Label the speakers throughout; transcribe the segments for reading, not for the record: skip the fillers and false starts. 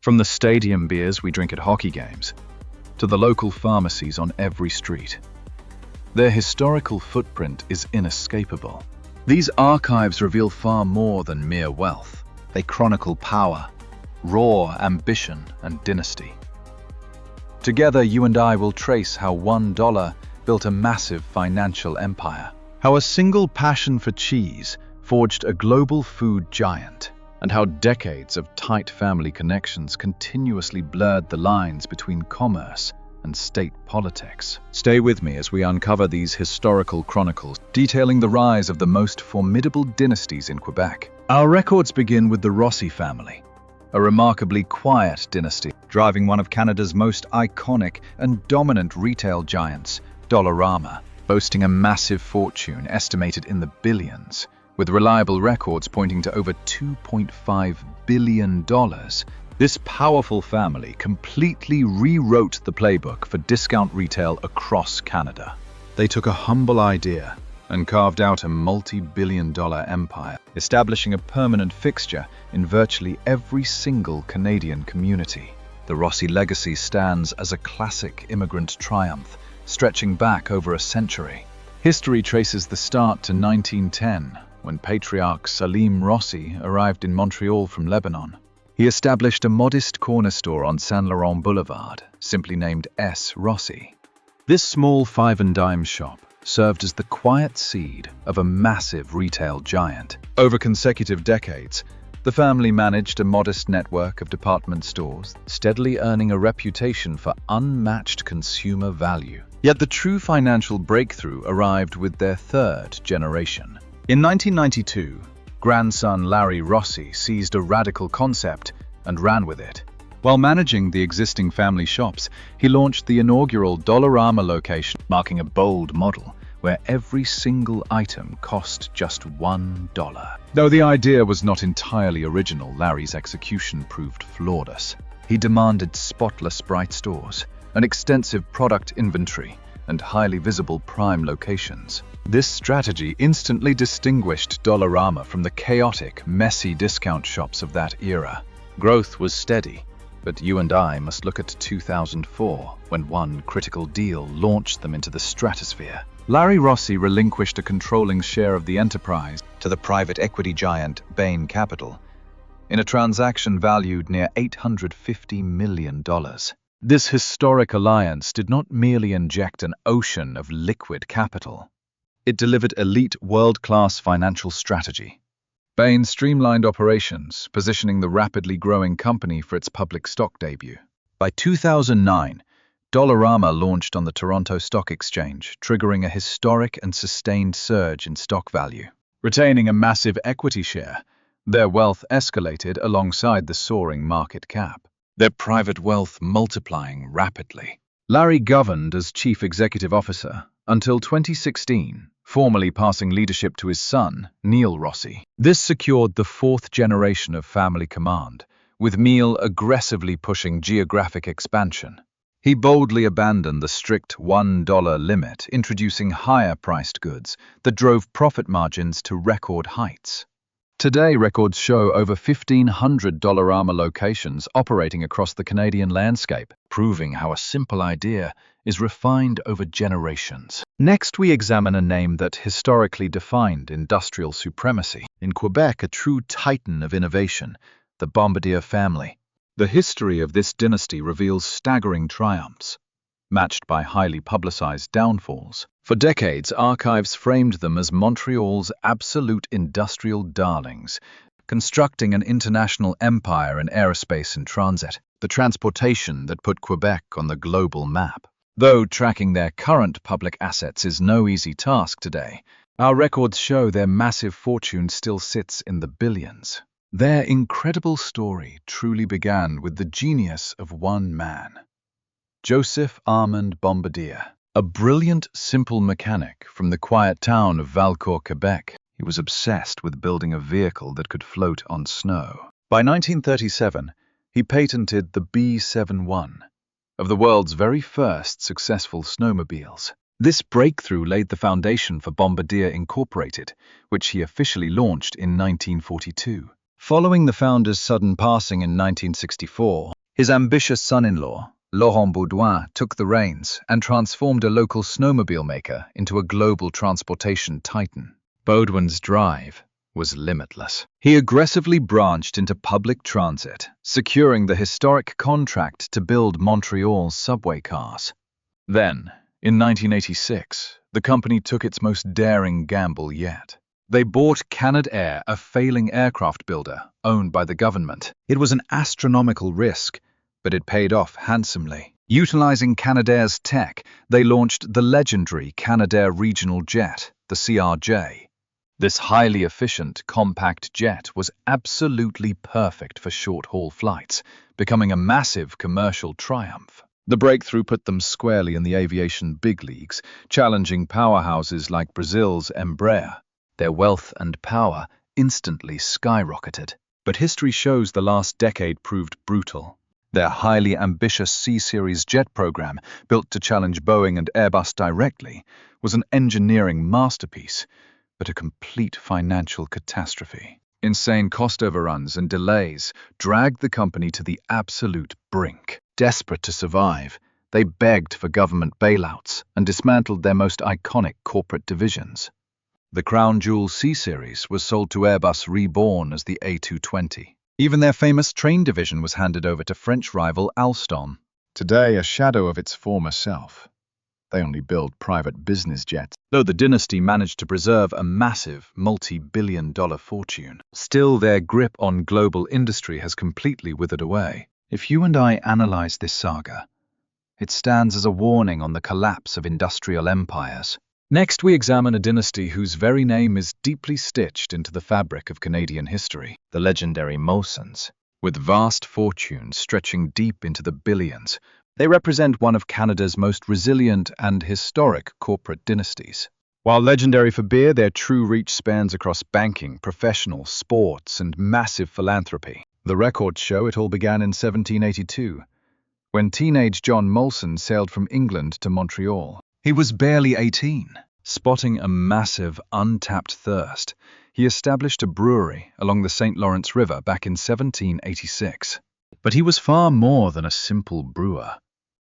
Speaker 1: From the stadium beers we drink at hockey games, to the local pharmacies on every street. Their historical footprint is inescapable. These archives reveal far more than mere wealth. They chronicle power, raw ambition, and dynasty. Together, you and I will trace how $1 built a massive financial empire, how a single passion for cheese forged a global food giant, and how decades of tight family connections continuously blurred the lines between commerce and state politics. Stay with me as we uncover these historical chronicles, detailing the rise of the most formidable dynasties in Quebec. Our records begin with the Rossi family, a remarkably quiet dynasty, driving one of Canada's most iconic and dominant retail giants, Dollarama, boasting a massive fortune estimated in the billions, with reliable records pointing to over $2.5 billion. This powerful family completely rewrote the playbook for discount retail across Canada. They took a humble idea and carved out a multi-billion-dollar empire, establishing a permanent fixture in virtually every single Canadian community. The Rossi legacy stands as a classic immigrant triumph, stretching back over a century. History traces the start to 1910, when patriarch Salim Rossi arrived in Montreal from Lebanon. He established a modest corner store on Saint Laurent Boulevard, simply named S. Rossi. This small five-and-dime shop served as the quiet seed of a massive retail giant. Over consecutive decades, the family managed a modest network of department stores, steadily earning a reputation for unmatched consumer value. Yet the true financial breakthrough arrived with their third generation. In 1992, grandson Larry Rossi seized a radical concept and ran with it. While managing the existing family shops, he launched the inaugural Dollarama location, marking a bold model where every single item cost just $1. Though the idea was not entirely original, Larry's execution proved flawless. He demanded spotless bright stores, an extensive product inventory, and highly visible prime locations. This strategy instantly distinguished Dollarama from the chaotic, messy discount shops of that era. Growth was steady, but you and I must look at 2004, when one critical deal launched them into the stratosphere. Larry Rossi relinquished a controlling share of the enterprise to the private equity giant Bain Capital, in a transaction valued near $850 million. This historic alliance did not merely inject an ocean of liquid capital. It delivered elite world-class financial strategy. Bain streamlined operations, positioning the rapidly growing company for its public stock debut. By 2009, Dollarama launched on the Toronto Stock Exchange, triggering a historic and sustained surge in stock value. Retaining a massive equity share, their wealth escalated alongside the soaring market cap, their private wealth multiplying rapidly. Larry governed as chief executive officer until 2016, formally passing leadership to his son, Neil Rossi. This secured the fourth generation of family command, with Neil aggressively pushing geographic expansion. He boldly abandoned the strict $1 limit, introducing higher-priced goods that drove profit margins to record heights. Today, records show over 1,500 Dollarama locations operating across the Canadian landscape, proving how a simple idea is refined over generations. Next, we examine a name that historically defined industrial supremacy. In Quebec, a true titan of innovation, the Bombardier family. The history of this dynasty reveals staggering triumphs, matched by highly publicized downfalls. For decades, archives framed them as Montreal's absolute industrial darlings, constructing an international empire in aerospace and transit, the transportation that put Quebec on the global map. Though tracking their current public assets is no easy task today, our records show their massive fortune still sits in the billions. Their incredible story truly began with the genius of one man, Joseph Armand Bombardier. A brilliant, simple mechanic from the quiet town of Valcourt, Quebec, he was obsessed with building a vehicle that could float on snow. By 1937, he patented the B-71, of the world's very first successful snowmobiles. This breakthrough laid the foundation for Bombardier Incorporated, which he officially launched in 1942. Following the founder's sudden passing in 1964, His ambitious son-in-law, Laurent Baudouin, took the reins and transformed a local snowmobile maker into a global transportation titan. Baudouin's drive was limitless. He aggressively branched into public transit, securing the historic contract to build Montreal's subway cars. Then, in 1986, the company took its most daring gamble yet. They bought Canadair, a failing aircraft builder owned by the government. It was an astronomical risk, but it paid off handsomely. Utilizing Canadair's tech, they launched the legendary Canadair Regional Jet, the CRJ. This highly efficient, compact jet was absolutely perfect for short-haul flights, becoming a massive commercial triumph. The breakthrough put them squarely in the aviation big leagues, challenging powerhouses like Brazil's Embraer. Their wealth and power instantly skyrocketed. But history shows the last decade proved brutal. Their highly ambitious C-Series jet program, built to challenge Boeing and Airbus directly, was an engineering masterpiece, but a complete financial catastrophe. Insane cost overruns and delays dragged the company to the absolute brink. Desperate to survive, they begged for government bailouts and dismantled their most iconic corporate divisions. The crown jewel C-Series was sold to Airbus reborn as the A220. Even their famous train division was handed over to French rival Alstom. Today, a shadow of its former self. They only build private business jets. Though the dynasty managed to preserve a massive, multi-billion-dollar fortune, still their grip on global industry has completely withered away. If you and I analyze this saga, it stands as a warning on the collapse of industrial empires. Next, we examine a dynasty whose very name is deeply stitched into the fabric of Canadian history, the legendary Molsons. With vast fortunes stretching deep into the billions, they represent one of Canada's most resilient and historic corporate dynasties. While legendary for beer, their true reach spans across banking, professional, sports, and massive philanthropy. The records show it all began in 1782, when teenage John Molson sailed from England to Montreal. He was barely 18. Spotting a massive, untapped thirst, he established a brewery along the St. Lawrence River back in 1786. But he was far more than a simple brewer.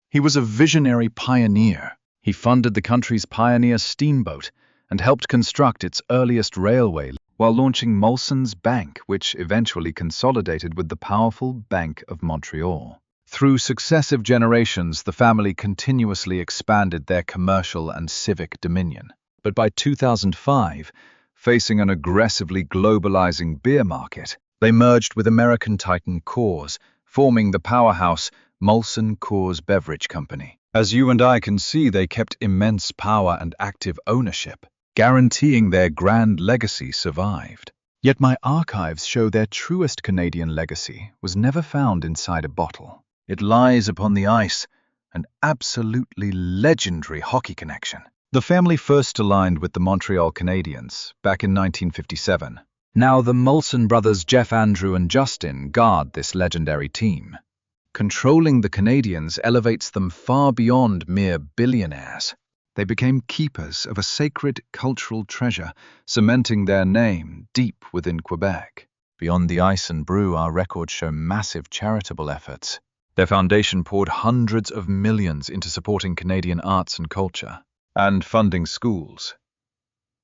Speaker 1: He was a visionary pioneer. He funded the country's pioneer steamboat and helped construct its earliest railway while launching Molson's Bank, which eventually consolidated with the powerful Bank of Montreal. Through successive generations, the family continuously expanded their commercial and civic dominion. But by 2005, facing an aggressively globalizing beer market, they merged with American titan Coors, forming the powerhouse Molson Coors Beverage Company. As you and I can see, they kept immense power and active ownership, guaranteeing their grand legacy survived. Yet my archives show their truest Canadian legacy was never found inside a bottle. It lies upon the ice, an absolutely legendary hockey connection. The family first aligned with the Montreal Canadiens back in 1957. Now the Molson brothers Jeff, Andrew, and Justin guard this legendary team. Controlling the Canadiens elevates them far beyond mere billionaires. They became keepers of a sacred cultural treasure, cementing their name deep within Quebec. Beyond the ice and brew, our records show massive charitable efforts. Their foundation poured hundreds of millions into supporting Canadian arts and culture, and funding schools.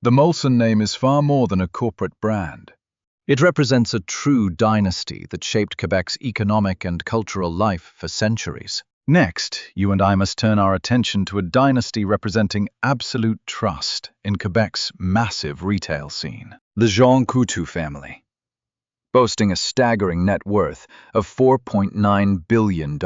Speaker 1: The Molson name is far more than a corporate brand. It represents a true dynasty that shaped Quebec's economic and cultural life for centuries. Next, you and I must turn our attention to a dynasty representing absolute trust in Quebec's massive retail scene, the Jean Coutu family. Boasting a staggering net worth of $4.9 billion.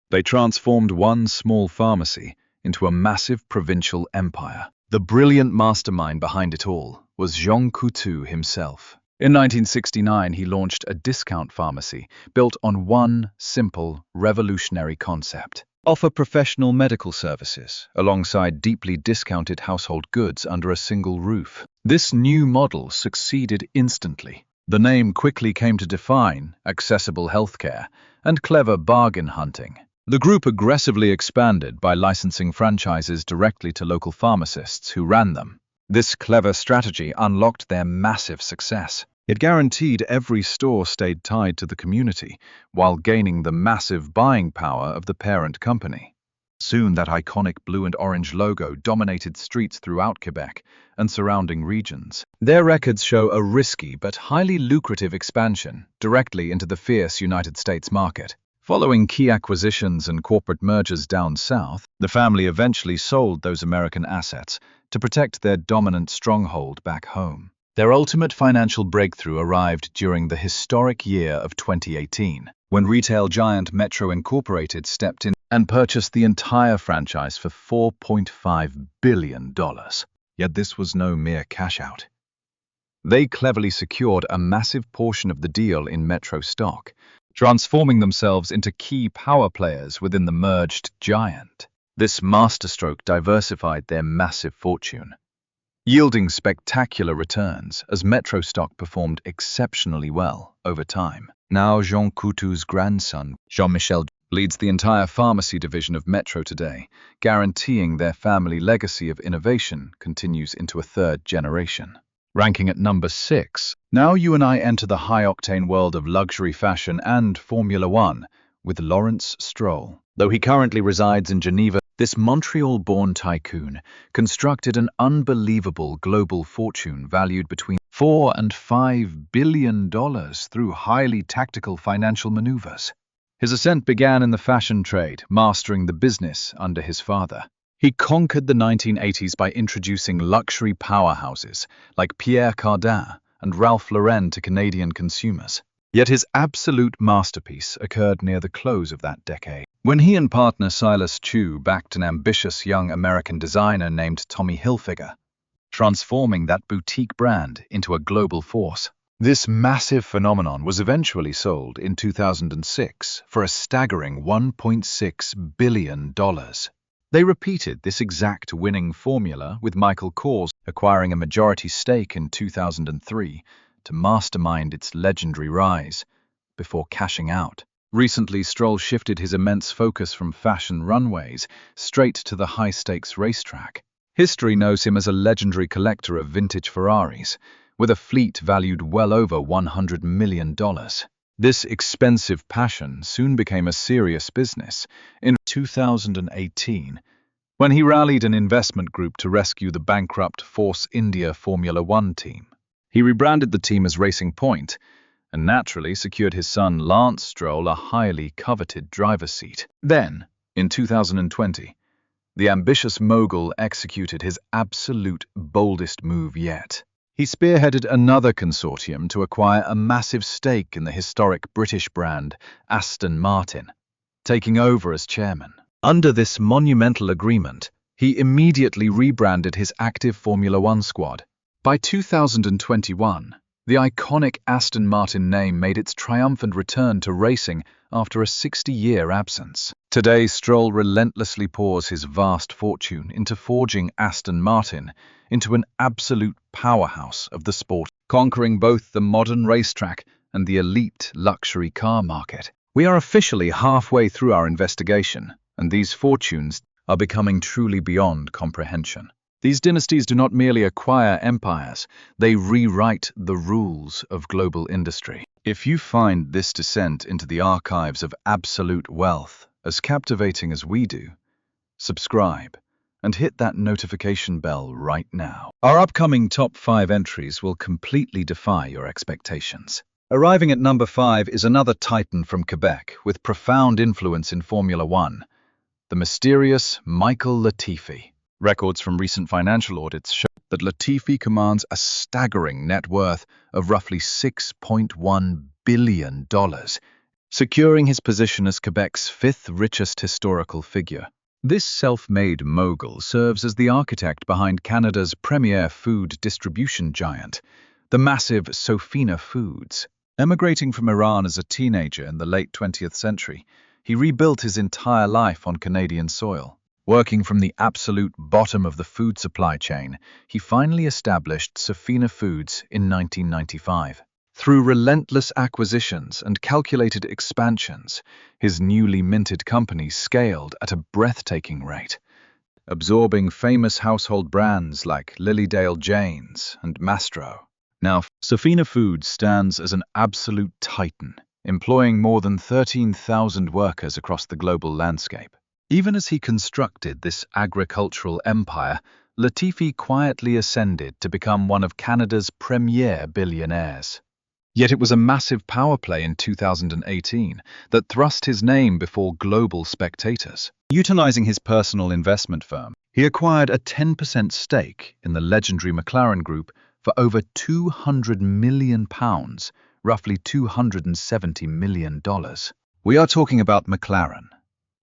Speaker 1: They transformed one small pharmacy into a massive provincial empire. The brilliant mastermind behind it all was Jean Coutu himself. In 1969, he launched a discount pharmacy built on one simple, revolutionary concept: offer professional medical services alongside deeply discounted household goods under a single roof. This new model succeeded instantly. The name quickly came to define accessible healthcare and clever bargain hunting. The group aggressively expanded by licensing franchises directly to local pharmacists who ran them. This clever strategy unlocked their massive success. It guaranteed every store stayed tied to the community while gaining the massive buying power of the parent company. Soon that iconic blue and orange logo dominated streets throughout Quebec and surrounding regions. Their records show a risky but highly lucrative expansion directly into the fierce United States market. Following key acquisitions and corporate mergers down south, the family eventually sold those American assets to protect their dominant stronghold back home. Their ultimate financial breakthrough arrived during the historic year of 2018, when retail giant Metro Incorporated stepped in and purchased the entire franchise for $4.5 billion. Yet this was no mere cash-out. They cleverly secured a massive portion of the deal in Metro stock, transforming themselves into key power players within the merged giant. This masterstroke diversified their massive fortune, yielding spectacular returns as Metro stock performed exceptionally well over time. Now Jean Coutu's grandson, Jean-Michel, leads the entire pharmacy division of Metro today, guaranteeing their family legacy of innovation continues into a third generation. Ranking at number 6, now you and I enter the high-octane world of luxury fashion and Formula One with Lawrence Stroll. Though he currently resides in Geneva, this Montreal-born tycoon constructed an unbelievable global fortune valued between $4 and $5 billion through highly tactical financial maneuvers. His ascent began in the fashion trade, mastering the business under his father. He conquered the 1980s by introducing luxury powerhouses like Pierre Cardin and Ralph Lauren to Canadian consumers. Yet his absolute masterpiece occurred near the close of that decade, when he and partner Silas Chu backed an ambitious young American designer named Tommy Hilfiger, transforming that boutique brand into a global force. This massive phenomenon was eventually sold in 2006 for a staggering $1.6 billion. They repeated this exact winning formula with Michael Kors acquiring a majority stake in 2003 to mastermind its legendary rise before cashing out. Recently, Stroll shifted his immense focus from fashion runways straight to the high-stakes racetrack. History knows him as a legendary collector of vintage Ferraris, with a fleet valued well over $100 million. This expensive passion soon became a serious business in 2018, when he rallied an investment group to rescue the bankrupt Force India Formula One team. He rebranded the team as Racing Point, and naturally secured his son Lance Stroll a highly coveted driver's seat. Then, in 2020, the ambitious mogul executed his absolute boldest move yet. He spearheaded another consortium to acquire a massive stake in the historic British brand Aston Martin, taking over as chairman. Under this monumental agreement, he immediately rebranded his active Formula One squad. By 2021, the iconic Aston Martin name made its triumphant return to racing after a 60-year absence. Today, Stroll relentlessly pours his vast fortune into forging Aston Martin into an absolute powerhouse of the sport, conquering both the modern racetrack and the elite luxury car market. We are officially halfway through our investigation, and these fortunes are becoming truly beyond comprehension. These dynasties do not merely acquire empires, they rewrite the rules of global industry. If you find this descent into the archives of absolute wealth as captivating as we do, subscribe and hit that notification bell right now. Our upcoming top 5 entries will completely defy your expectations. Arriving at number 5 is another titan from Quebec with profound influence in Formula One, the mysterious Michael Latifi. Records from recent financial audits show that Latifi commands a staggering net worth of roughly $6.1 billion, securing his position as Quebec's 5th richest historical figure. This self-made mogul serves as the architect behind Canada's premier food distribution giant, the massive Sofina Foods. Emigrating from Iran as a teenager in the late 20th century, he rebuilt his entire life on Canadian soil. Working from the absolute bottom of the food supply chain, he finally established Sofina Foods in 1995. Through relentless acquisitions and calculated expansions, his newly minted company scaled at a breathtaking rate, absorbing famous household brands like Lilydale Janes and Mastro. Now, Safina Foods stands as an absolute titan, employing more than 13,000 workers across the global landscape. Even as he constructed this agricultural empire, Latifi quietly ascended to become one of Canada's premier billionaires. Yet it was a massive power play in 2018 that thrust his name before global spectators. Utilizing his personal investment firm, he acquired a 10% stake in the legendary McLaren Group for over £200 million, roughly $270 million. We are talking about McLaren,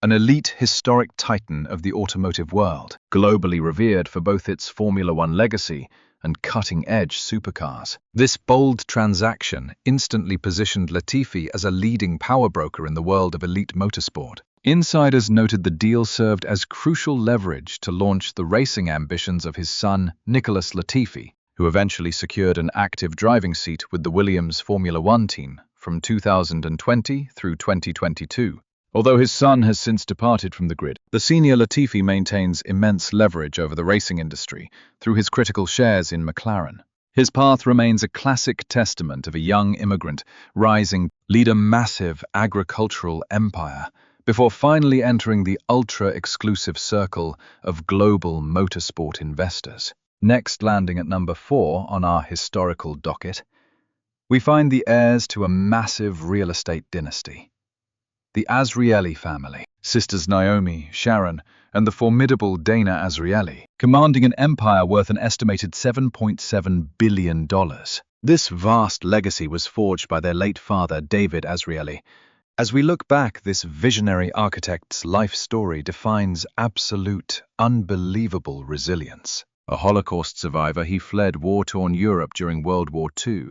Speaker 1: an elite historic titan of the automotive world, globally revered for both its Formula One legacy and cutting-edge supercars. This bold transaction instantly positioned Latifi as a leading power broker in the world of elite motorsport. Insiders noted the deal served as crucial leverage to launch the racing ambitions of his son, Nicholas Latifi, who eventually secured an active driving seat with the Williams Formula One team from 2020 through 2022. Although his son has since departed from the grid, the senior Latifi maintains immense leverage over the racing industry through his critical shares in McLaren. His path remains a classic testament of a young immigrant rising to lead a massive agricultural empire before finally entering the ultra-exclusive circle of global motorsport investors. Next, landing at number 4 on our historical docket, we find the heirs to a massive real estate dynasty. The Azrieli family, sisters Naomi, Sharon, and the formidable Dana Azrieli, commanding an empire worth an estimated $7.7 billion. This vast legacy was forged by their late father, David Azrieli. As we look back, this visionary architect's life story defines absolute, unbelievable resilience. A Holocaust survivor, he fled war-torn Europe during World War II,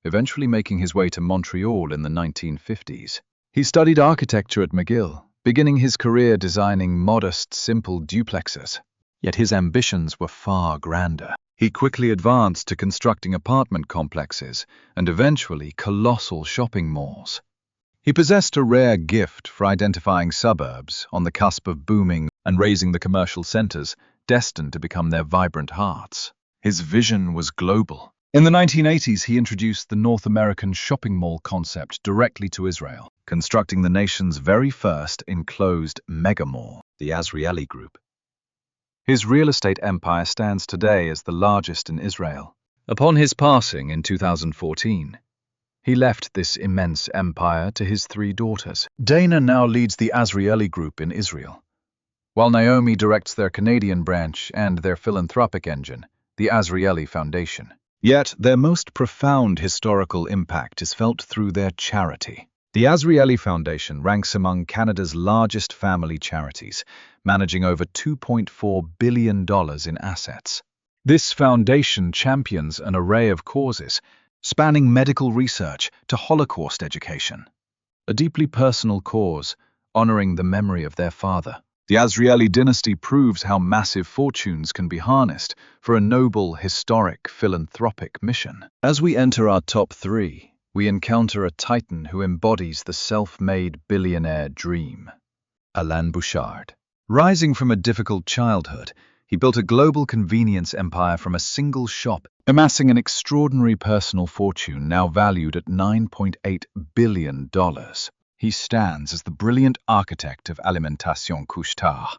Speaker 1: eventually making his way to Montreal in the 1950s. He studied architecture at McGill, beginning his career designing modest, simple duplexes. Yet his ambitions were far grander. He quickly advanced to constructing apartment complexes and eventually colossal shopping malls. He possessed a rare gift for identifying suburbs on the cusp of booming and raising the commercial centers destined to become their vibrant hearts. His vision was global. In the 1980s, he introduced the North American shopping mall concept directly to Israel, constructing the nation's very first enclosed mega-mall, the Azrieli Group. His real estate empire stands today as the largest in Israel. Upon his passing in 2014, he left this immense empire to his 3 daughters. Dana now leads the Azrieli Group in Israel, while Naomi directs their Canadian branch and their philanthropic engine, the Azrieli Foundation. Yet their most profound historical impact is felt through their charity. The Azrieli Foundation ranks among Canada's largest family charities, managing over $2.4 billion in assets. This foundation champions an array of causes, spanning medical research to Holocaust education. A deeply personal cause, honoring the memory of their father. The Azrieli dynasty proves how massive fortunes can be harnessed for a noble, historic, philanthropic mission. As we enter our top 3, we encounter a titan who embodies the self-made billionaire dream, Alain Bouchard. Rising from a difficult childhood, he built a global convenience empire from a single shop, amassing an extraordinary personal fortune now valued at $9.8 billion. He stands as the brilliant architect of Alimentation Couche-Tard,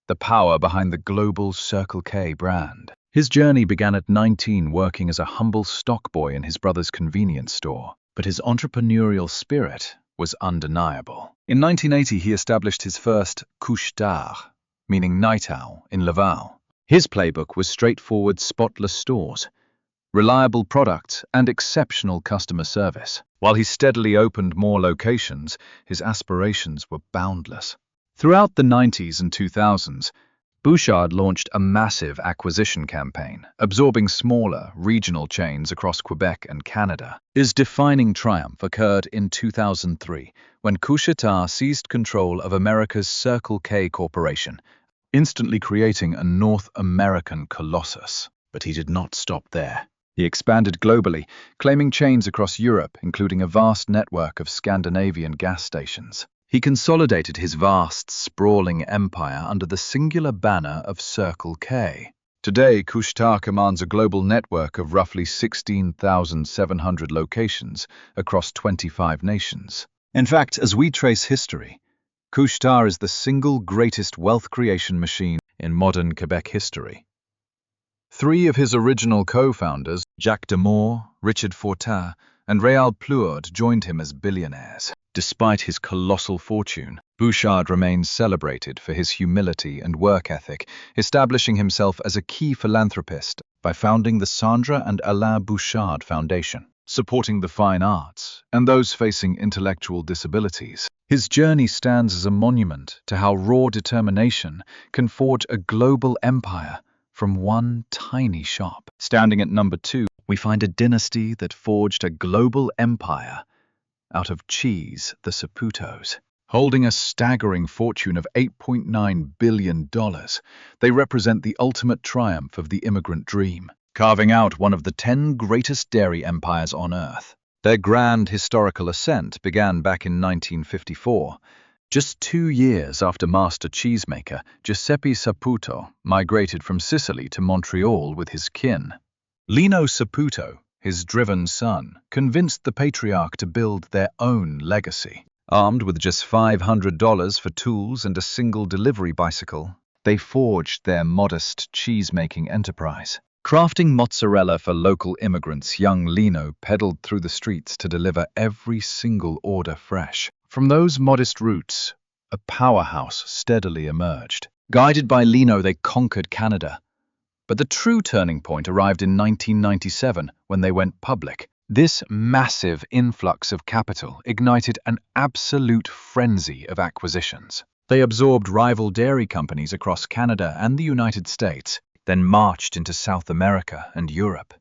Speaker 1: the power behind the global Circle K brand. His journey began at 19, working as a humble stockboy in his brother's convenience store, but his entrepreneurial spirit was undeniable. In 1980, he established his first Couche-Tard, meaning night owl, in Laval. His playbook was straightforward, spotless stores, reliable products, and exceptional customer service. While he steadily opened more locations, his aspirations were boundless. Throughout the 90s and 2000s, Bouchard launched a massive acquisition campaign, absorbing smaller, regional chains across Quebec and Canada. His defining triumph occurred in 2003, when Couche-Tard seized control of America's Circle K Corporation, instantly creating a North American colossus. But he did not stop there. He expanded globally, claiming chains across Europe, including a vast network of Scandinavian gas stations. He consolidated his vast, sprawling empire under the singular banner of Circle K. Today, Couche-Tard commands a global network of roughly 16,700 locations across 25 nations. In fact, as we trace history, Couche-Tard is the single greatest wealth creation machine in modern Quebec history. Three of his original co-founders, Jacques Demore, Richard Fortin, and Réal Plourde, joined him as billionaires. Despite his colossal fortune, Bouchard remains celebrated for his humility and work ethic, establishing himself as a key philanthropist by founding the Sandra and Alain Bouchard Foundation, supporting the fine arts and those facing intellectual disabilities. His journey stands as a monument to how raw determination can forge a global empire from one tiny shop. Standing at number 2, we find a dynasty that forged a global empire out of cheese, the Saputos. Holding a staggering fortune of $8.9 billion, they represent the ultimate triumph of the immigrant dream, carving out one of the 10 greatest dairy empires on Earth. Their grand historical ascent began back in 1954, just 2 years after master cheesemaker Giuseppe Saputo migrated from Sicily to Montreal with his kin. Lino Saputo, his driven son, convinced the patriarch to build their own legacy. Armed with just $500 for tools and a single delivery bicycle, they forged their modest cheese-making enterprise. Crafting mozzarella for local immigrants, young Lino pedaled through the streets to deliver every single order fresh. From those modest roots, a powerhouse steadily emerged. Guided by Lino, they conquered Canada. But the true turning point arrived in 1997 when they went public. This massive influx of capital ignited an absolute frenzy of acquisitions. They absorbed rival dairy companies across Canada and the United States, then marched into South America and Europe.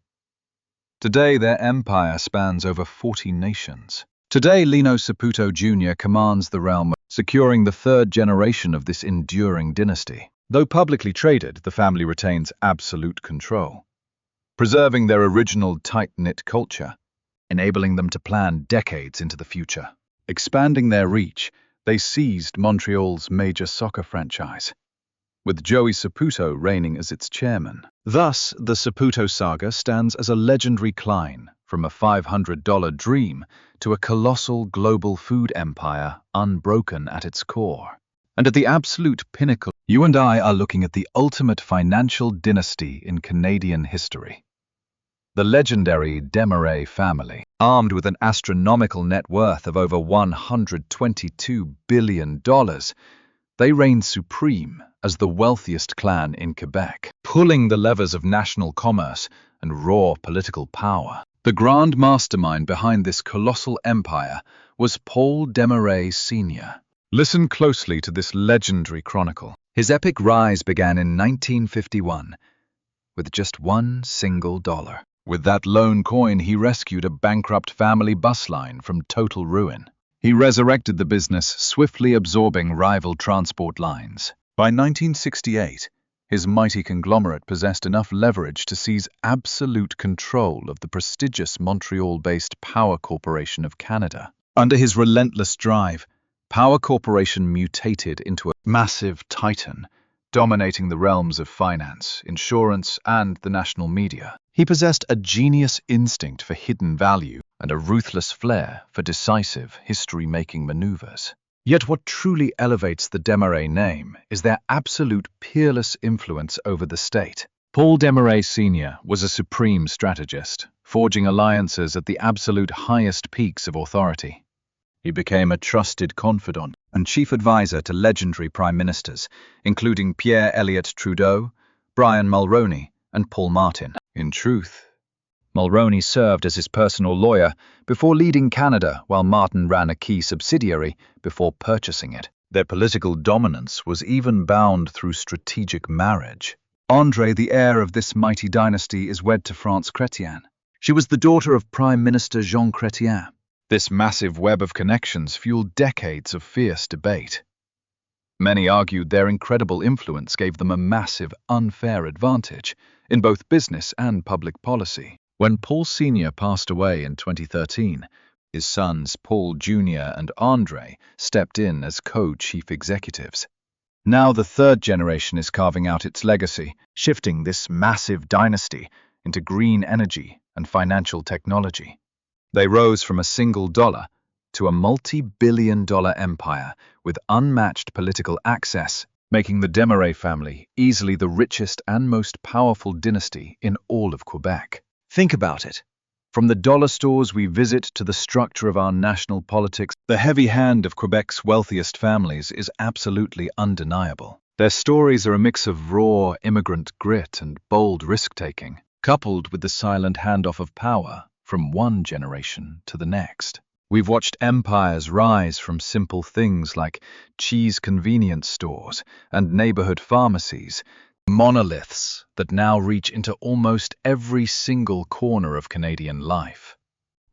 Speaker 1: Today, their empire spans over 40 nations. Today, Lino Saputo Jr. commands the realm, securing the third generation of this enduring dynasty. Though publicly traded, the family retains absolute control, preserving their original tight-knit culture, enabling them to plan decades into the future. Expanding their reach, they seized Montreal's major soccer franchise, with Joey Saputo reigning as its chairman. Thus, the Saputo saga stands as a legendary climb from a $500 dream to a colossal global food empire unbroken at its core. And at the absolute pinnacle, you and I are looking at the ultimate financial dynasty in Canadian history. The legendary Desmarais family, armed with an astronomical net worth of over $122 billion, they reign supreme as the wealthiest clan in Quebec, pulling the levers of national commerce and raw political power. The grand mastermind behind this colossal empire was Paul Desmarais Sr. Listen closely to this legendary chronicle. His epic rise began in 1951 with just one single dollar. With that lone coin, he rescued a bankrupt family bus line from total ruin. He resurrected the business, swiftly absorbing rival transport lines. By 1968, his mighty conglomerate possessed enough leverage to seize absolute control of the prestigious Montreal-based Power Corporation of Canada. Under his relentless drive, Power Corporation mutated into a massive titan, dominating the realms of finance, insurance, and the national media. He possessed a genius instinct for hidden value and a ruthless flair for decisive, history-making maneuvers. Yet what truly elevates the Desmarais name is their absolute peerless influence over the state. Paul Desmarais Sr. was a supreme strategist, forging alliances at the absolute highest peaks of authority. He became a trusted confidant and chief advisor to legendary prime ministers, including Pierre Elliott Trudeau, Brian Mulroney, and Paul Martin. In truth, Mulroney served as his personal lawyer before leading Canada, while Martin ran a key subsidiary before purchasing it. Their political dominance was even bound through strategic marriage. André, the heir of this mighty dynasty, is wed to France Chrétien. She was the daughter of Prime Minister Jean Chrétien. This massive web of connections fueled decades of fierce debate. Many argued their incredible influence gave them a massive, unfair advantage in both business and public policy. When Paul Sr. passed away in 2013, his sons Paul Jr. and André stepped in as co-chief executives. Now the third generation is carving out its legacy, shifting this massive dynasty into green energy and financial technology. They rose from a single dollar to a multi-billion-dollar empire with unmatched political access, making the Desmarais family easily the richest and most powerful dynasty in all of Quebec. Think about it. From the dollar stores we visit to the structure of our national politics, the heavy hand of Quebec's wealthiest families is absolutely undeniable. Their stories are a mix of raw immigrant grit and bold risk-taking, coupled with the silent handoff of power from one generation to the next. We've watched empires rise from simple things like cheese convenience stores and neighborhood pharmacies, monoliths that now reach into almost every single corner of Canadian life.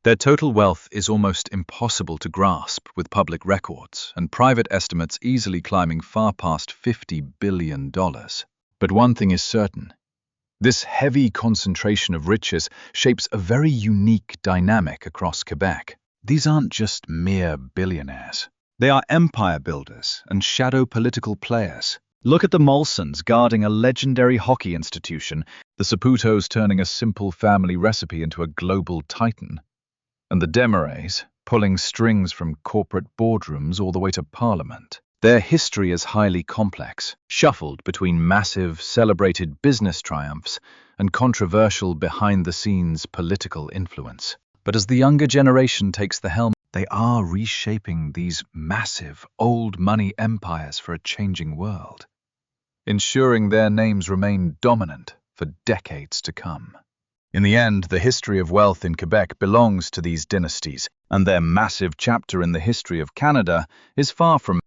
Speaker 1: Their total wealth is almost impossible to grasp with public records, and private estimates easily climbing far past $50 billion. But one thing is certain. This heavy concentration of riches shapes a very unique dynamic across Quebec. These aren't just mere billionaires. They are empire builders and shadow political players. Look at the Molsons guarding a legendary hockey institution, the Saputos turning a simple family recipe into a global titan, and the Desmarais pulling strings from corporate boardrooms all the way to Parliament. Their history is highly complex, shuffled between massive, celebrated business triumphs and controversial behind-the-scenes political influence. But as the younger generation takes the helm, they are reshaping these massive, old-money empires for a changing world, ensuring their names remain dominant for decades to come. In the end, the history of wealth in Quebec belongs to these dynasties, and their massive chapter in the history of Canada is far from